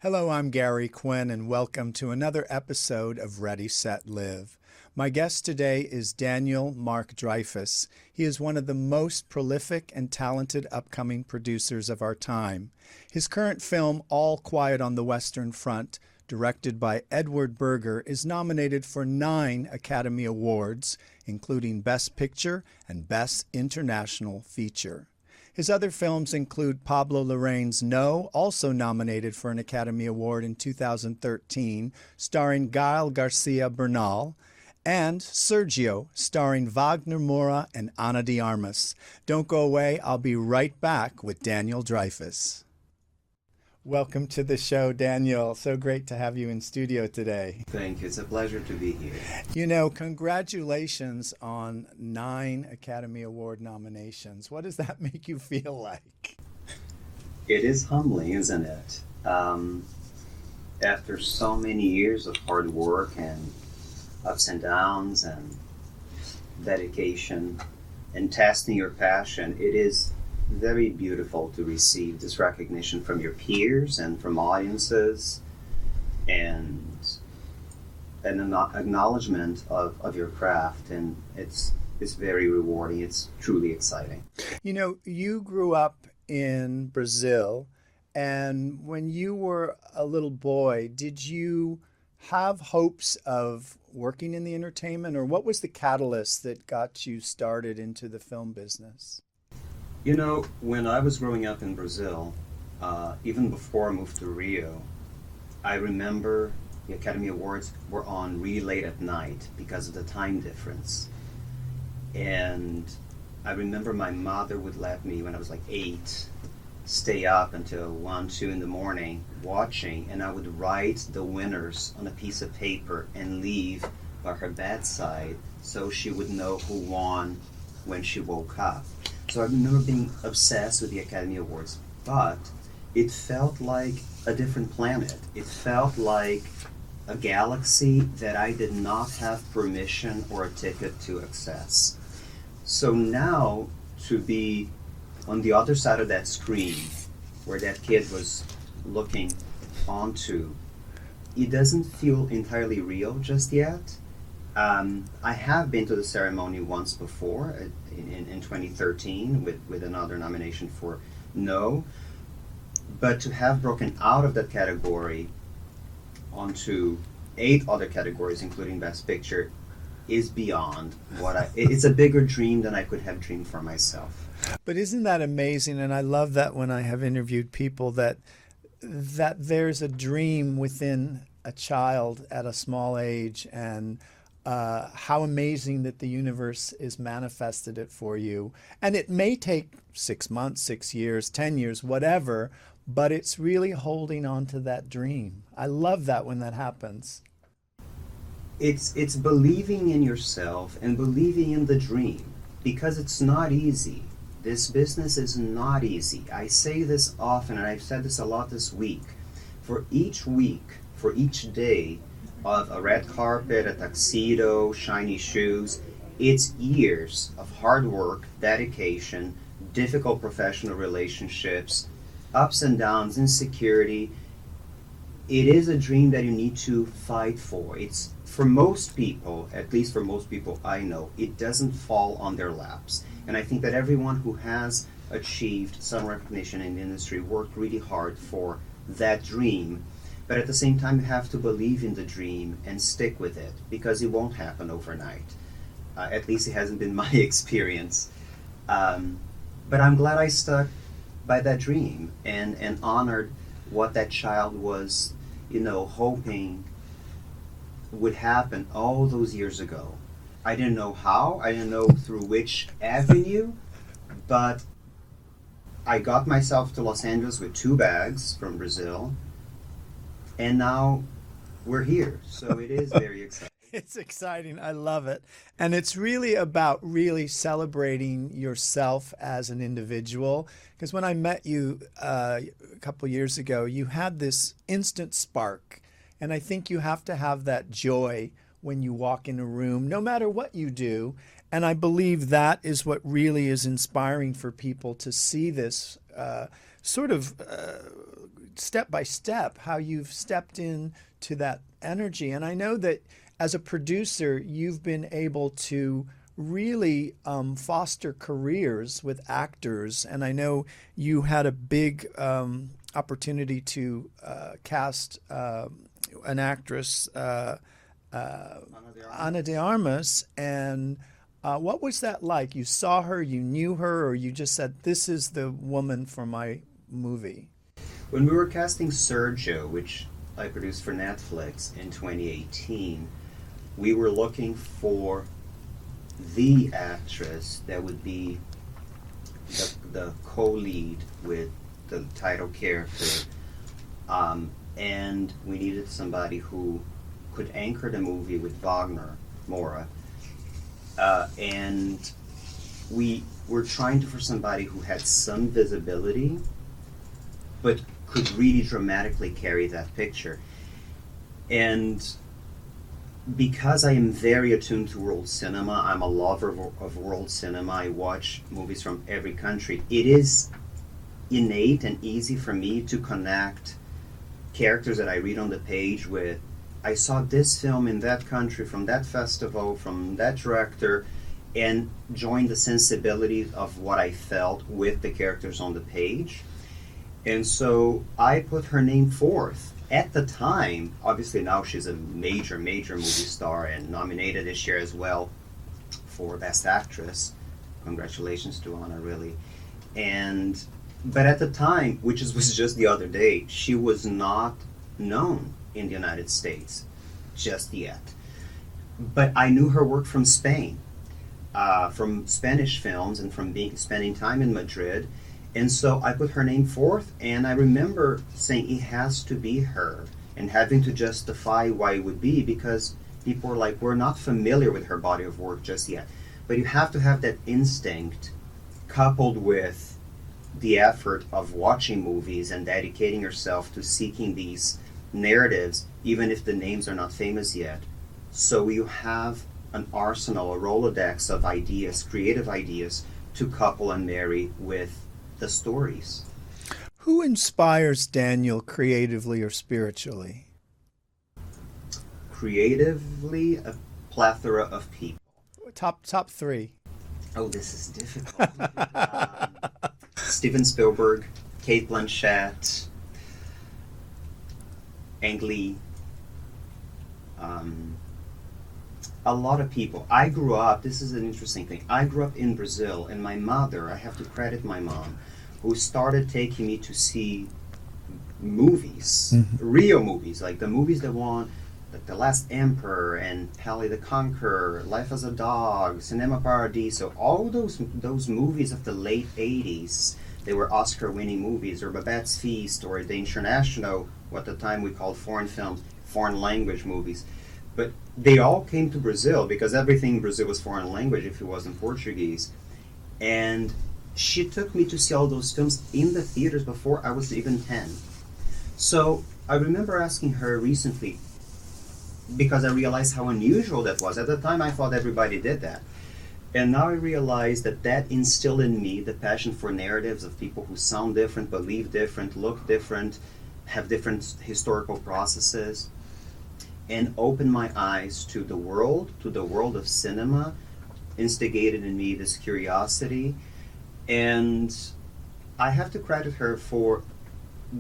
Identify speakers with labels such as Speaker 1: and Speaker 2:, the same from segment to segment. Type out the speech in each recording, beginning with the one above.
Speaker 1: Hello, I'm Gary Quinn, and welcome to another episode of Ready, Set, Live. My guest today is Daniel Marc Dreifuss. He is one of the most prolific and talented upcoming producers of our time. His current film, All Quiet on the Western Front, directed by Edward Berger, is nominated for 9 Academy Awards, including Best Picture and Best International Feature. His other films include Pablo Larraín's No, also nominated for an Academy Award in 2013, starring Gael Garcia Bernal, and Sergio, starring Wagner Moura and Ana de Armas. Don't go away, I'll be right back with Daniel Dreifuss. Welcome to the show, Daniel. So great to have you in studio today.
Speaker 2: Thank you. It's a pleasure to be here.
Speaker 1: You know, congratulations on 9 Academy Award nominations. What does that make you feel like?
Speaker 2: It is humbling, isn't it? After so many years of hard work and ups and downs and dedication and testing your passion, it is very beautiful to receive this recognition from your peers and from audiences and an acknowledgement of your craft, and it's very rewarding. It's truly exciting.
Speaker 1: You know, you grew up in Brazil, and when you were a little boy, did you have hopes of working in the entertainment, or what was the catalyst that got you started into the film business?
Speaker 2: You know, when I was growing up in Brazil, even before I moved to Rio, I remember the Academy Awards were on really late at night because of the time difference. And I remember my mother would let me, when I was like 8, stay up until 1, 2 in the morning watching, and I would write the winners on a piece of paper and leave by her bedside so she would know who won when she woke up. So I remember being obsessed with the Academy Awards, but it felt like a different planet. It felt like a galaxy that I did not have permission or a ticket to access. So now to be on the other side of that screen where that kid was looking onto, it doesn't feel entirely real just yet. I have been to the ceremony once before in 2013 with another nomination for No, but to have broken out of that category onto 8 other categories, including Best Picture, is beyond what it's a bigger dream than I could have dreamed for myself.
Speaker 1: But isn't that amazing? And I love that when I have interviewed people that there's a dream within a child at a small age, and how amazing that the universe is manifested it for you. And it may take 6 months, 6 years, 10 years, whatever, but it's really holding on to that dream. I love that when that happens.
Speaker 2: It's believing in yourself and believing in the dream, because it's not easy. This business is not easy. I say this often, and I've said this a lot this week. For each week, for each day of a red carpet, a tuxedo, shiny shoes, it's years of hard work, dedication, difficult professional relationships, ups and downs, insecurity. It is a dream that you need to fight for. It's, for most people, at least for most people I know, it doesn't fall on their laps. And I think that everyone who has achieved some recognition in the industry worked really hard for that dream. But at the same time, you have to believe in the dream and stick with it, because it won't happen overnight. At least it hasn't been my experience. But I'm glad I stuck by that dream and honored what that child was, hoping would happen all those years ago. I didn't know how, I didn't know through which avenue, but I got myself to Los Angeles with 2 bags from Brazil, and now we're here. So it is very exciting.
Speaker 1: It's exciting. I love it. And it's really about really celebrating yourself as an individual. Because when I met you a couple years ago, you had this instant spark. And I think you have to have that joy when you walk in a room, no matter what you do. And I believe that is what really is inspiring for people to see this sort of step by step how you've stepped in to that energy. And I know that as a producer, you've been able to really foster careers with actors. And I know you had a big opportunity to cast an actress, Ana de Armas. And what was that like? You saw her, you knew her, or you just said, this is the woman for my movie?
Speaker 2: When we were casting Sergio, which I produced for Netflix in 2018, we were looking for the actress that would be the co-lead with the title character, and we needed somebody who could anchor the movie with Wagner Mora, and we were trying for somebody who had some visibility but could really dramatically carry that picture. And because I am very attuned to world cinema, I'm a lover of world cinema, I watch movies from every country, it is innate and easy for me to connect characters that I read on the page with, I saw this film in that country, from that festival, from that director, and join the sensibility of what I felt with the characters on the page. And so I put her name forth. At the time, obviously now she's a major movie star and nominated this year as well for Best Actress. Congratulations to Anna, really. But at the time, which was just the other day, she was not known in the United States just yet. But I knew her work from Spain, from Spanish films, and from spending time in Madrid. And so I put her name forth, and I remember saying it has to be her, and having to justify why it would be, because people were like, we're not familiar with her body of work just yet. But you have to have that instinct coupled with the effort of watching movies and dedicating yourself to seeking these narratives, even if the names are not famous yet. So you have an arsenal, a Rolodex of ideas, creative ideas, to couple and marry with the stories.
Speaker 1: Who inspires Daniel creatively or spiritually?
Speaker 2: Creatively, a plethora of people.
Speaker 1: Top three.
Speaker 2: Oh, this is difficult. Steven Spielberg, Cate Blanchett, Ang Lee, a lot of people. I grew up, this is an interesting thing, I grew up in Brazil, and my mother, I have to credit my mom, who started taking me to see movies, real movies, like the movies that won, like The Last Emperor and Pele the Conqueror, Life as a Dog, Cinema Paradiso, all those movies of the late 80s. They were Oscar-winning movies, or Babette's Feast, or the international, what at the time we called foreign films, foreign language movies. But they all came to Brazil, because everything in Brazil was foreign language if it wasn't Portuguese. And she took me to see all those films in the theaters before I was even 10. So I remember asking her recently, because I realized how unusual that was. At the time I thought everybody did that. And now I realize that instilled in me the passion for narratives of people who sound different, believe different, look different, have different historical processes, and opened my eyes to the world of cinema, instigated in me this curiosity. And I have to credit her for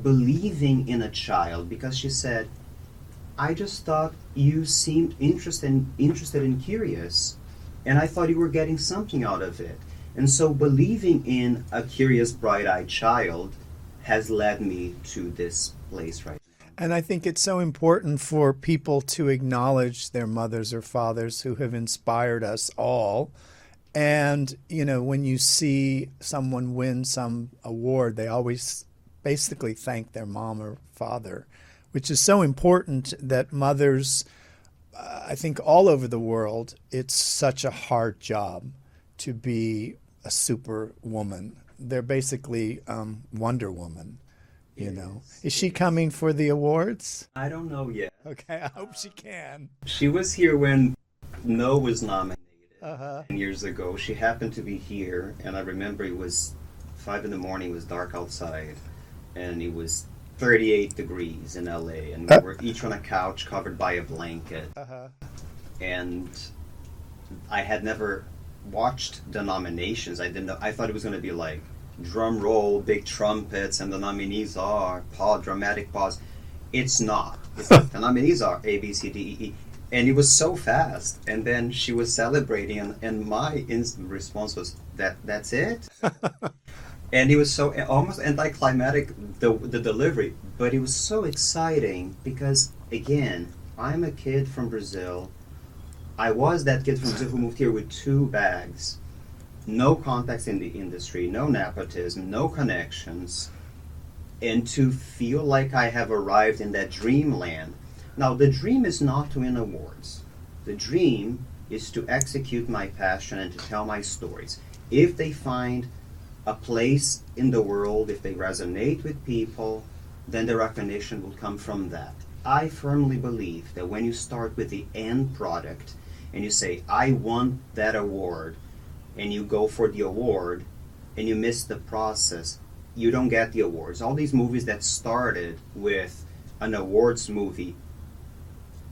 Speaker 2: believing in a child, because she said, I just thought you seemed interested and curious, and I thought you were getting something out of it. And so believing in a curious, bright-eyed child has led me to this place right now.
Speaker 1: And I think it's so important for people to acknowledge their mothers or fathers who have inspired us all. And, you know, when you see someone win some award, they always basically thank their mom or father, which is so important that mothers, I think all over the world, it's such a hard job to be a superwoman. They're basically Wonder Woman, you know. Is she coming for the awards?
Speaker 2: I don't know yet.
Speaker 1: Okay, I hope she can.
Speaker 2: She was here when No was nominated 10 years ago. She happened to be here, and I remember it was 5 in the morning, it was dark outside, and it was 38 degrees in LA, and we
Speaker 1: Uh,
Speaker 2: were each on a couch covered by a blanket.
Speaker 1: uh-huh.
Speaker 2: And I had never watched the nominations. I didn't know. I thought it was going to be like drum roll, big trumpets, and the nominees are dramatic pause. It's not. It's like the nominees are A, B, C, D, E, E. And it was so fast. And then she was celebrating, and my instant response was, that's it? And it was so almost anticlimactic, the delivery. But it was so exciting because, again, I'm a kid from Brazil. I was that kid from Brazil who moved here with 2 bags. No contacts in the industry, no nepotism, no connections. And to feel like I have arrived in that dreamland. Now, the dream is not to win awards. The dream is to execute my passion and to tell my stories. If they find a place in the world, if they resonate with people, then the recognition will come from that. I firmly believe that when you start with the end product and you say, I want that award, and you go for the award and you miss the process, you don't get the awards. All these movies that started with an awards movie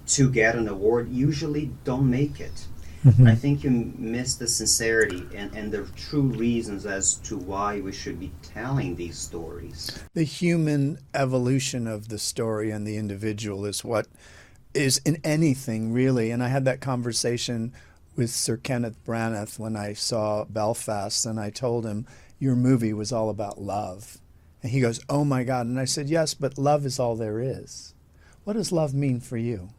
Speaker 2: to get an award usually don't make it.
Speaker 1: Mhm.
Speaker 2: I think you miss the sincerity and the true reasons as to why we should be telling these stories.
Speaker 1: The human evolution of the story and the individual is what is in anything, really. And I had that conversation with Sir Kenneth Branagh when I saw Belfast, and I told him, your movie was all about love. And he goes, oh my God. And I said, yes, but love is all there is. What does love mean for you?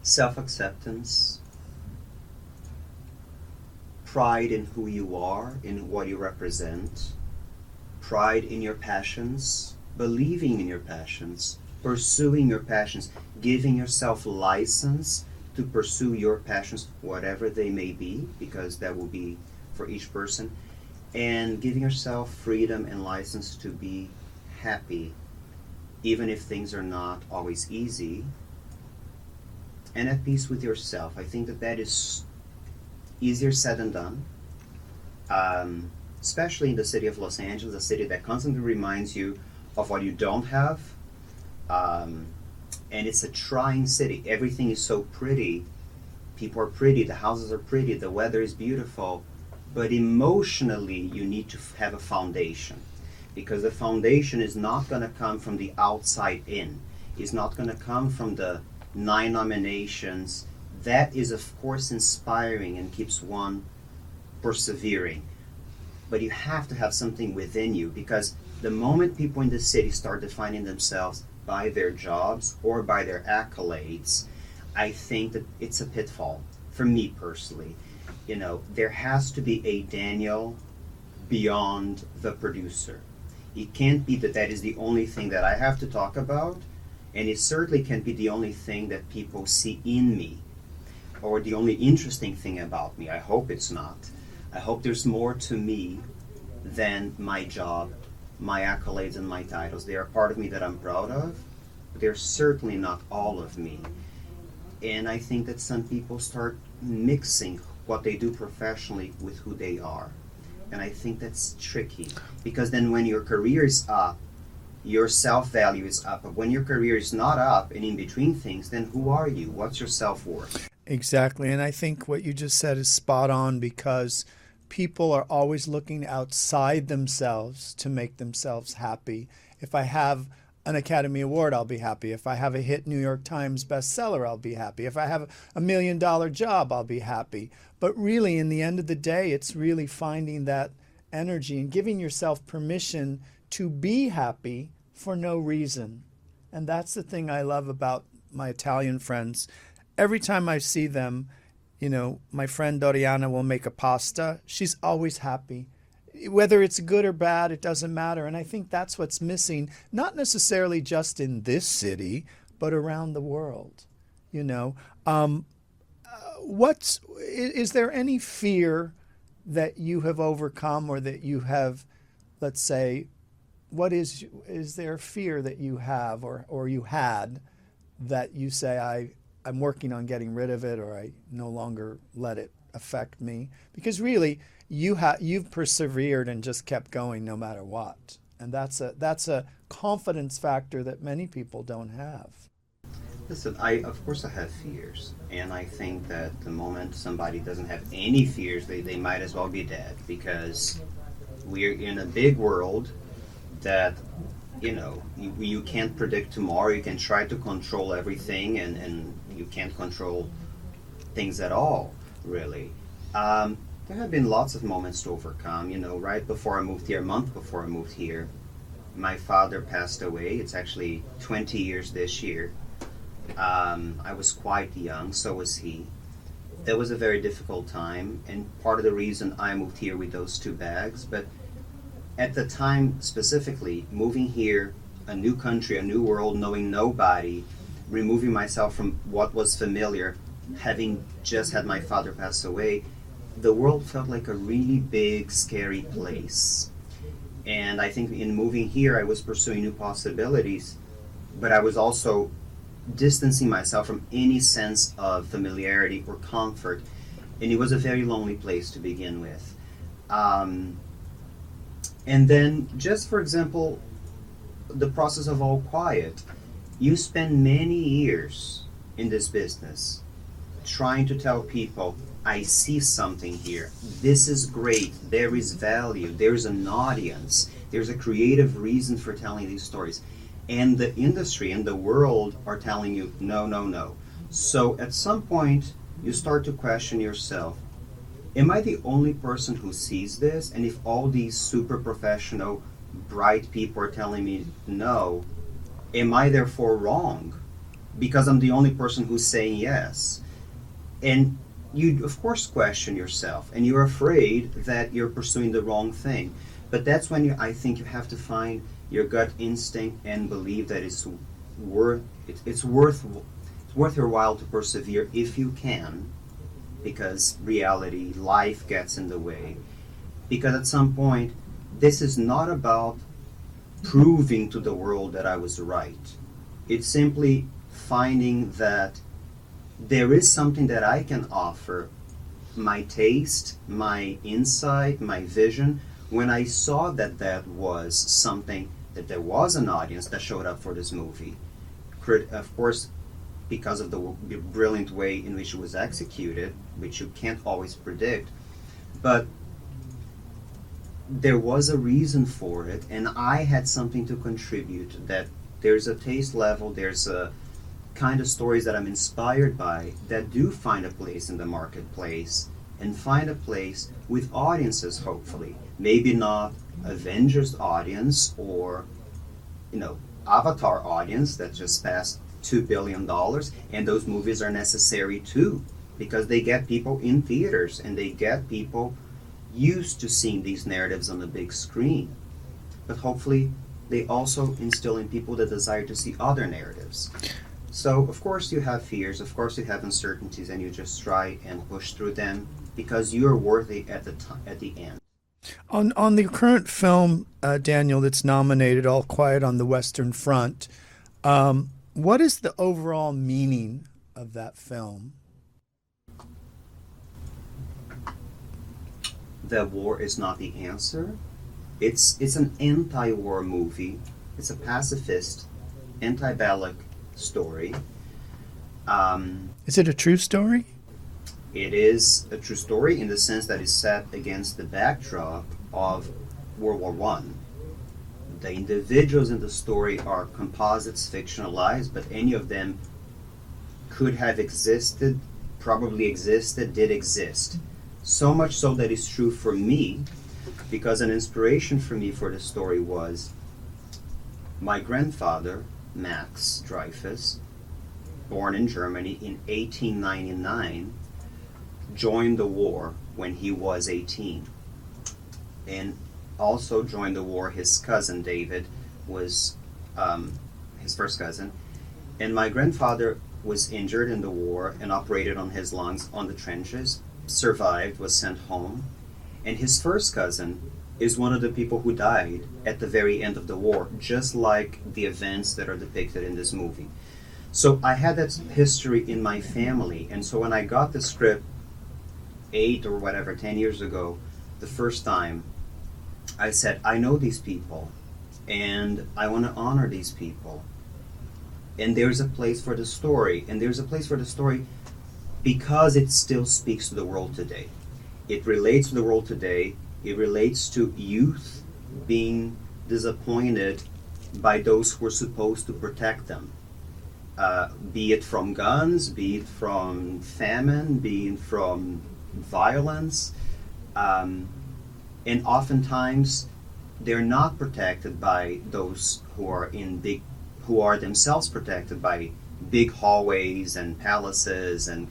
Speaker 2: Self-acceptance, pride in who you are, in what you represent, pride in your passions, believing in your passions, pursuing your passions, giving yourself license to pursue your passions, whatever they may be, because that will be for each person, and giving yourself freedom and license to be happy, even if things are not always easy, and at peace with yourself. I think that is easier said than done, especially in the city of Los Angeles, a city that constantly reminds you of what you don't have. And it's a trying city. Everything is so pretty. People are pretty, the houses are pretty, the weather is beautiful. But emotionally, you need to have a foundation. Because the foundation is not going to come from the outside in. It's not going to come from the 9 nominations. That is, of course, inspiring and keeps one persevering. But you have to have something within you, because the moment people in the city start defining themselves by their jobs or by their accolades, I think that it's a pitfall for me personally. You know, there has to be a Daniel beyond the producer. It can't be that that is the only thing that I have to talk about, and it certainly can't be the only thing that people see in me, or the only interesting thing about me. I hope it's not. I hope there's more to me than my job, my accolades, and my titles. They are part of me that I'm proud of, but they're certainly not all of me. And I think that some people start mixing what they do professionally with who they are. And I think that's tricky, because then when your career is up, your self-value is up. But when your career is not up and in between things, then who are you? What's your self-worth?
Speaker 1: Exactly. And I think what you just said is spot on, because people are always looking outside themselves to make themselves happy. If I have an Academy Award, I'll be happy. If I have a hit New York Times bestseller, I'll be happy. If I have a $1 million job, I'll be happy. But really, in the end of the day, it's really finding that energy and giving yourself permission to be happy for no reason. And that's the thing I love about my Italian friends. Every time I see them, you know, my friend Doriana will make a pasta. She's always happy. Whether it's good or bad, it doesn't matter. And I think that's what's missing, not necessarily just in this city, but around the world. You know, is there any fear that you have overcome, or that you have, let's say, is there fear that you have or you had that you say, I'm working on getting rid of it, or I no longer let it affect me? Because really, you've persevered and just kept going no matter what. And that's a confidence factor that many people don't have.
Speaker 2: Listen, of course I have fears, and I think that the moment somebody doesn't have any fears, they might as well be dead, because we're in a big world that, you can't predict tomorrow. You can try to control everything, and you can't control things at all, really. There have been lots of moments to overcome. Right before I moved here, a month before I moved here, my father passed away. It's actually 20 years this year. I was quite young, so was he. That was a very difficult time, and part of the reason I moved here with those two bags. But at the time, specifically, moving here, a new country, a new world, knowing nobody, removing myself from what was familiar, having just had my father pass away, the world felt like a really big, scary place. And I think in moving here, I was pursuing new possibilities, but I was also distancing myself from any sense of familiarity or comfort. And it was a very lonely place to begin with. And then, just for example, the process of All Quiet. You spend many years in this business trying to tell people, I see something here. This is great. There is value. There's an audience. There's a creative reason for telling these stories. And the industry and the world are telling you, no, no, no. So at some point, you start to question yourself, am I the only person who sees this? And if all these super professional, bright people are telling me no, am I therefore wrong? Because I'm the only person who's saying yes. And you, of course, question yourself, and you're afraid that you're pursuing the wrong thing. But that's when I think you have to find your gut instinct and believe that it's worth your while to persevere if you can, because reality, life gets in the way. Because at some point, this is not about proving to the world that I was right. It's simply finding that there is something that I can offer, my taste, my insight, my vision. When I saw that was something, that there was an audience that showed up for this movie, of course, because of the brilliant way in which it was executed, which you can't always predict, but there was a reason for it, and I had something to contribute, that there's a taste level, there's a kind of stories that I'm inspired by that do find a place in the marketplace and find a place with audiences, hopefully. Maybe not Avengers audience or, Avatar audience that just passed $2 billion, and those movies are necessary too, because they get people in theaters and they get people used to seeing these narratives on the big screen. But hopefully they also instill in people the desire to see other narratives. So of course you have fears, of course you have uncertainties, and you just try and push through them because you are worthy at the end.
Speaker 1: On the current film, Daniel, that's nominated, All Quiet on the Western Front, what is the overall meaning of that film?
Speaker 2: That war is not the answer. It's an anti-war movie. It's a pacifist, anti-Balak story.
Speaker 1: Is it a true story?
Speaker 2: It is a true story in the sense that it's set against the backdrop of World War One. The individuals in the story are composites, fictionalized, but any of them could have existed, probably existed, did exist. So much so that it's true for me, because an inspiration for me for the story was my grandfather, Marc Dreifuss, born in Germany in 1899, joined the war when he was 18. And also joined the war, his cousin David was his first cousin. And my grandfather was injured in the war and operated on his lungs on the trenches, survived, was sent home. And his first cousin is one of the people who died at the very end of the war, just like the events that are depicted in this movie. So I had that history in my family, and so when I got the script 10 years ago, the first time, I said, I know these people. And I want to honor these people. And there's a place for the story. And there's a place for the story because it still speaks to the world today. It relates to the world today. It relates to youth being disappointed by those who are supposed to protect them. Be it from guns, be it from famine, be it from violence. And oftentimes they're not protected by those who are themselves protected by big hallways and palaces and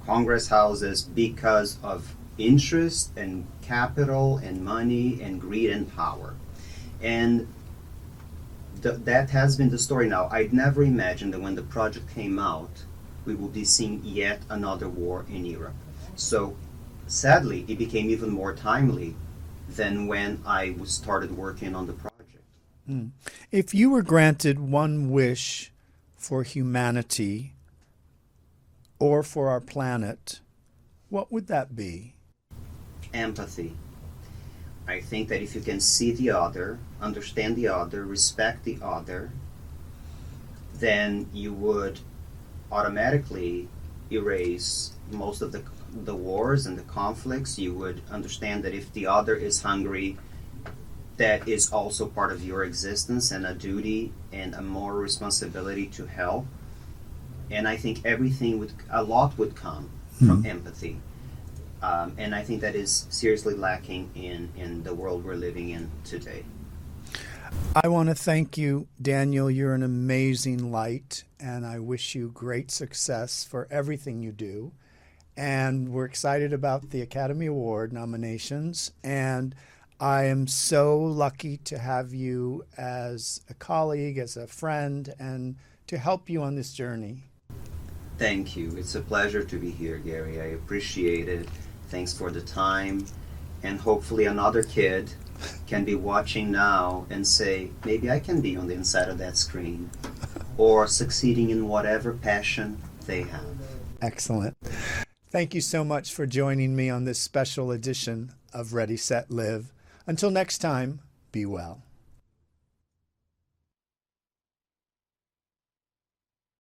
Speaker 2: Congress houses because of interest and capital and money and greed and power. And that has been the story now. I'd never imagined that when the project came out, we would be seeing yet another war in Europe. So sadly, it became even more timely than when I started working on the project.
Speaker 1: If you were granted one wish for humanity or for our planet, what would that be?
Speaker 2: Empathy. I think that if you can see the other, understand the other, respect the other, then you would automatically erase most of the wars and the conflicts. You would understand that if the other is hungry, that is also part of your existence and a duty and a moral responsibility to help. And I think a lot would come from empathy. And I think that is seriously lacking in the world we're living in today.
Speaker 1: I want to thank you, Daniel. You're an amazing light, and I wish you great success for everything you do. And we're excited about the Academy Award nominations, and I am so lucky to have you as a colleague, as a friend, and to help you on this journey.
Speaker 2: Thank you. It's a pleasure to be here, Gary. I appreciate it. Thanks for the time. And hopefully another kid can be watching now and say, maybe I can be on the inside of that screen, or succeeding in whatever passion they have.
Speaker 1: Excellent. Thank you so much for joining me on this special edition of Ready, Set, Live. Until next time, be well.